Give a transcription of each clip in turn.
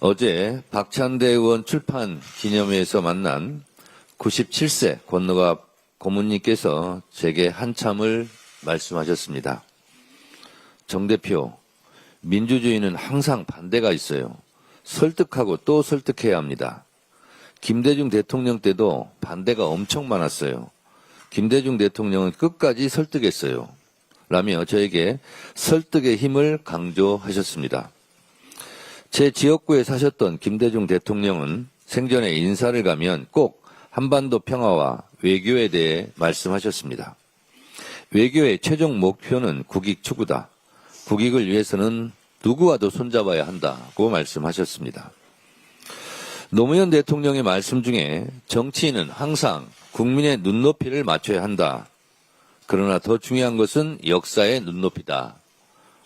어제 박찬대 의원 출판 기념회에서 만난 97세 권노갑 고문님께서 제게 한참을 말씀하셨습니다. 정 대표, 민주주의는 항상 반대가 있어요. 설득하고 또 설득해야 합니다. 김대중 대통령 때도 반대가 엄청 많았어요. 김대중 대통령은 끝까지 설득했어요. 라며 저에게 설득의 힘을 강조하셨습니다. 제 지역구에 사셨던 김대중 대통령은 생전에 인사를 가면 꼭 한반도 평화와 외교에 대해 말씀하셨습니다. 외교의 최종 목표는 국익 추구다. 국익을 위해서는 누구와도 손잡아야 한다고 말씀하셨습니다. 노무현 대통령의 말씀 중에 정치인은 항상 국민의 눈높이를 맞춰야 한다. 그러나 더 중요한 것은 역사의 눈높이다.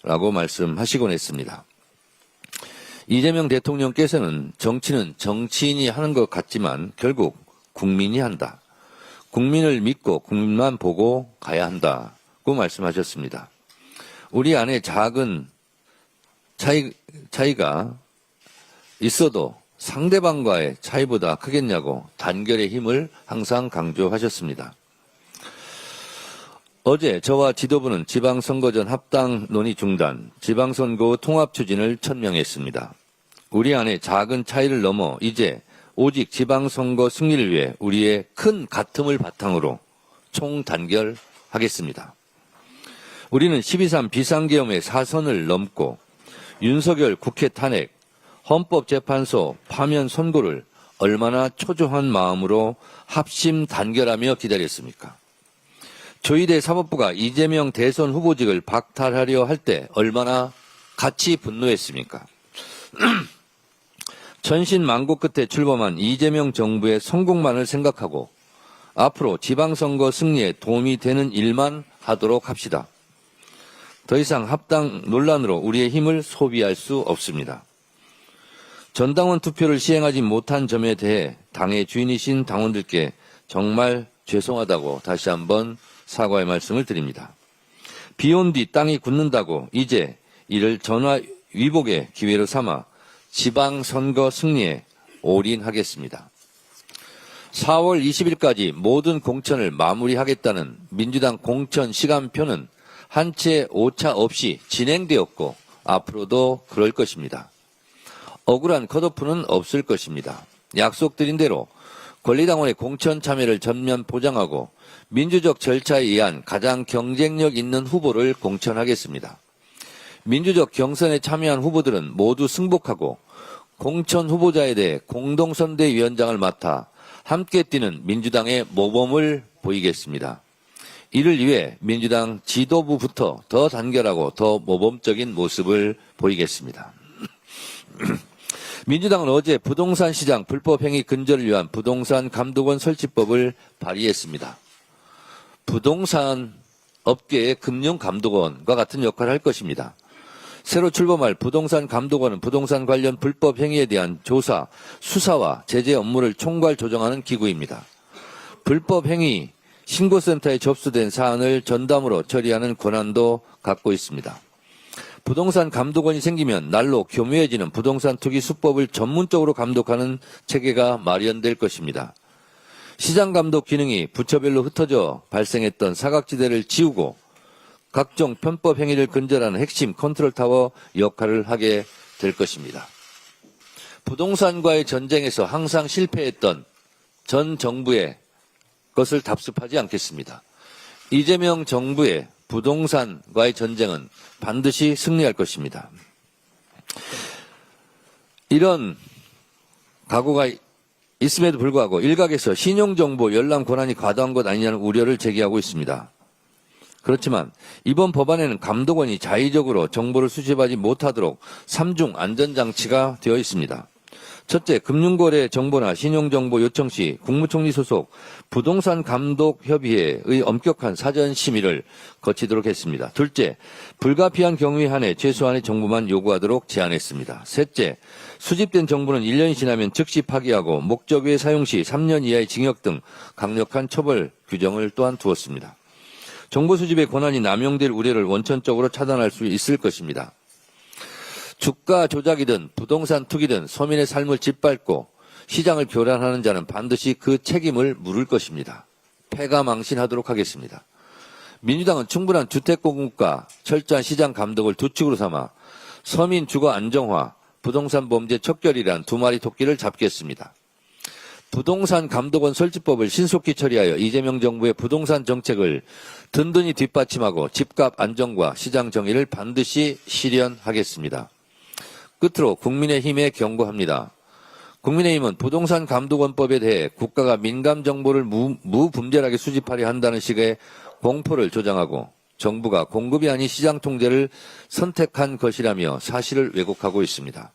라고 말씀하시곤 했습니다. 이재명 대통령께서는 정치는 정치인이 하는 것 같지만 결국 국민이 한다. 국민을 믿고 국민만 보고 가야 한다고 말씀하셨습니다. 우리 안에 작은 차이가 있어도 상대방과의 차이보다 크겠냐고 단결의 힘을 항상 강조하셨습니다. 어제 저와 지도부는 지방선거전 합당 논의 중단, 지방선거 통합 추진을 천명했습니다. 우리 안에 작은 차이를 넘어 이제 오직 지방선거 승리를 위해 우리의 큰 가슴을 바탕으로 총단결하겠습니다. 우리는 12.3 비상계엄의 사선을 넘고 윤석열 국회 탄핵, 헌법재판소 파면 선고를 얼마나 초조한 마음으로 합심 단결하며 기다렸습니까? 조희대 사법부가 이재명 대선 후보직을 박탈하려 할 때 얼마나 같이 분노했습니까? 천신만고 끝에 출범한 이재명 정부의 성공만을 생각하고 앞으로 지방선거 승리에 도움이 되는 일만 하도록 합시다. 더 이상 합당 논란으로 우리의 힘을 소비할 수 없습니다. 전당원 투표를 시행하지 못한 점에 대해 당의 주인이신 당원들께 정말 죄송하다고 다시 한번 사과의 말씀을 드립니다. 비온 뒤 땅이 굳는다고 이제 이를 전화위복의 기회로 삼아 지방선거 승리에 올인하겠습니다. 4월 20일까지 모든 공천을 마무리하겠다는 민주당 공천 시간표는 한 채 오차 없이 진행되었고 앞으로도 그럴 것입니다. 억울한 컷오프는 없을 것입니다. 약속드린 대로 권리당원의 공천 참여를 전면 보장하고 민주적 절차에 의한 가장 경쟁력 있는 후보를 공천하겠습니다. 민주적 경선에 참여한 후보들은 모두 승복하고 공천 후보자에 대해 공동선대위원장을 맡아 함께 뛰는 민주당의 모범을 보이겠습니다. 이를 위해 민주당 지도부부터 더 단결하고 더 모범적인 모습을 보이겠습니다. 민주당은 어제 부동산 시장 불법행위 근절을 위한 부동산 감독원 설치법을 발의했습니다. 부동산 업계의 금융감독원과 같은 역할을 할 것입니다. 새로 출범할 부동산 감독원은 부동산 관련 불법 행위에 대한 조사, 수사와 제재 업무를 총괄 조정하는 기구입니다. 불법 행위 신고센터에 접수된 사안을 전담으로 처리하는 권한도 갖고 있습니다. 부동산 감독원이 생기면 날로 교묘해지는 부동산 투기 수법을 전문적으로 감독하는 체계가 마련될 것입니다. 시장 감독 기능이 부처별로 흩어져 발생했던 사각지대를 지우고 각종 편법 행위를 근절하는 핵심 컨트롤타워 역할을 하게 될 것입니다. 부동산과의 전쟁에서 항상 실패했던 전 정부의 것을 답습하지 않겠습니다. 이재명 정부의 부동산과의 전쟁은 반드시 승리할 것입니다. 이런 각오가 있음에도 불구하고 일각에서 신용정보 열람 권한이 과도한 것 아니냐는 우려를 제기하고 있습니다. 그렇지만 이번 법안에는 감독원이 자의적으로 정보를 수집하지 못하도록 3중 안전장치가 되어 있습니다. 첫째, 금융거래 정보나 신용정보 요청 시 국무총리 소속 부동산 감독협의회의 엄격한 사전 심의를 거치도록 했습니다. 둘째, 불가피한 경우에 한해 최소한의 정보만 요구하도록 제안했습니다. 셋째, 수집된 정보는 1년이 지나면 즉시 파기하고 목적 외 사용 시 3년 이하의 징역 등 강력한 처벌 규정을 또한 두었습니다. 정보 수집의 권한이 남용될 우려를 원천적으로 차단할 수 있을 것입니다. 주가 조작이든 부동산 투기든 서민의 삶을 짓밟고 시장을 교란하는 자는 반드시 그 책임을 물을 것입니다. 패가망신하도록 하겠습니다. 민주당은 충분한 주택 공급과 철저한 시장 감독을 두 축으로 삼아 서민 주거 안정화, 부동산 범죄 척결이란 두 마리 토끼를 잡겠습니다. 부동산 감독원 설치법을 신속히 처리하여 이재명 정부의 부동산 정책을 든든히 뒷받침하고 집값 안정과 시장 정의를 반드시 실현하겠습니다. 끝으로 국민의힘에 경고합니다. 국민의힘은 부동산 감독원법에 대해 국가가 민감 정보를 무분별하게 수집하려 한다는 식의 공포를 조장하고 정부가 공급이 아닌 시장 통제를 선택한 것이라며 사실을 왜곡하고 있습니다.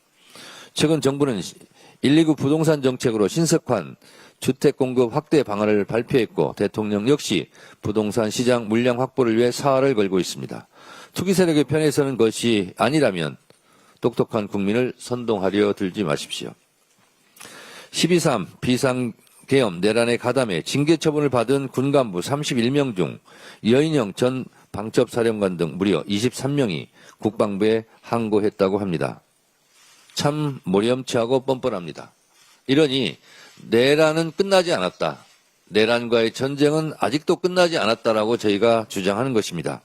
최근 정부는 129 부동산 정책으로 신속한 주택 공급 확대 방안을 발표했고 대통령 역시 부동산 시장 물량 확보를 위해 사활을 걸고 있습니다. 투기 세력의 편에 서는 것이 아니라면 똑똑한 국민을 선동하려 들지 마십시오. 12.3 비상계엄 내란에 가담해 징계 처분을 받은 군간부 31명 중 여인영 전 방첩사령관 등 무려 23명이 국방부에 항고했다고 합니다. 참 모렴치하고 뻔뻔합니다. 이러니 내란은 끝나지 않았다. 내란과의 전쟁은 아직도 끝나지 않았다라고 저희가 주장하는 것입니다.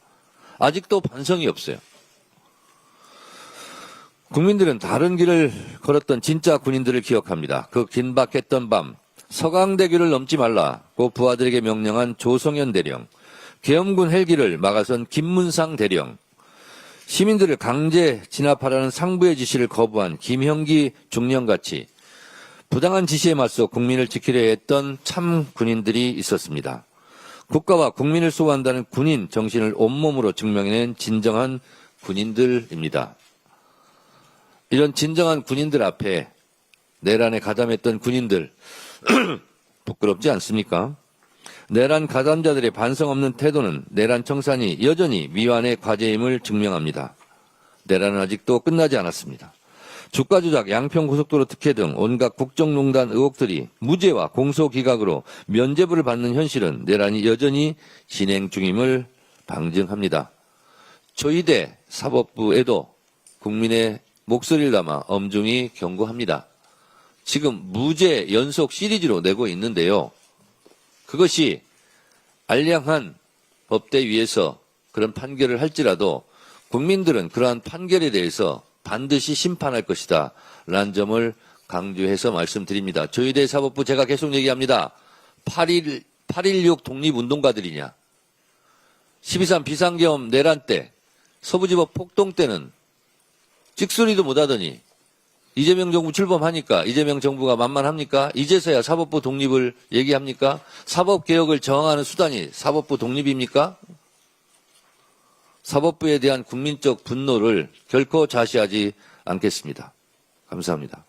아직도 반성이 없어요. 국민들은 다른 길을 걸었던 진짜 군인들을 기억합니다. 그 긴박했던 밤 서강대교를 넘지 말라고 부하들에게 명령한 조성현 대령, 계엄군 헬기를 막아선 김문상 대령, 시민들을 강제 진압하라는 상부의 지시를 거부한 김형기 중령같이 부당한 지시에 맞서 국민을 지키려 했던 참 군인들이 있었습니다. 국가와 국민을 수호한다는 군인 정신을 온몸으로 증명해낸 진정한 군인들입니다. 이런 진정한 군인들 앞에 내란에 가담했던 군인들 부끄럽지 않습니까? 내란 가담자들의 반성 없는 태도는 내란 청산이 여전히 미완의 과제임을 증명합니다. 내란은 아직도 끝나지 않았습니다. 주가 조작, 양평고속도로 특혜 등 온갖 국정농단 의혹들이 무죄와 공소기각으로 면죄부를 받는 현실은 내란이 여전히 진행 중임을 방증합니다. 조희대 사법부에도 국민의 목소리를 담아 엄중히 경고합니다. 지금 무죄 연속 시리즈로 내고 있는데요. 그것이 알량한 법대 위에서 그런 판결을 할지라도 국민들은 그러한 판결에 대해서 반드시 심판할 것이다 라는 점을 강조해서 말씀드립니다. 조희대 사법부 제가 계속 얘기합니다. 8.16 독립운동가들이냐, 12.3 비상계엄 내란 때, 서부지법 폭동 때는 찍소리도 못하더니 이재명 정부 출범하니까 이재명 정부가 만만합니까? 이제서야 사법부 독립을 얘기합니까? 사법개혁을 저항하는 수단이 사법부 독립입니까? 사법부에 대한 국민적 분노를 결코 좌시하지 않겠습니다. 감사합니다.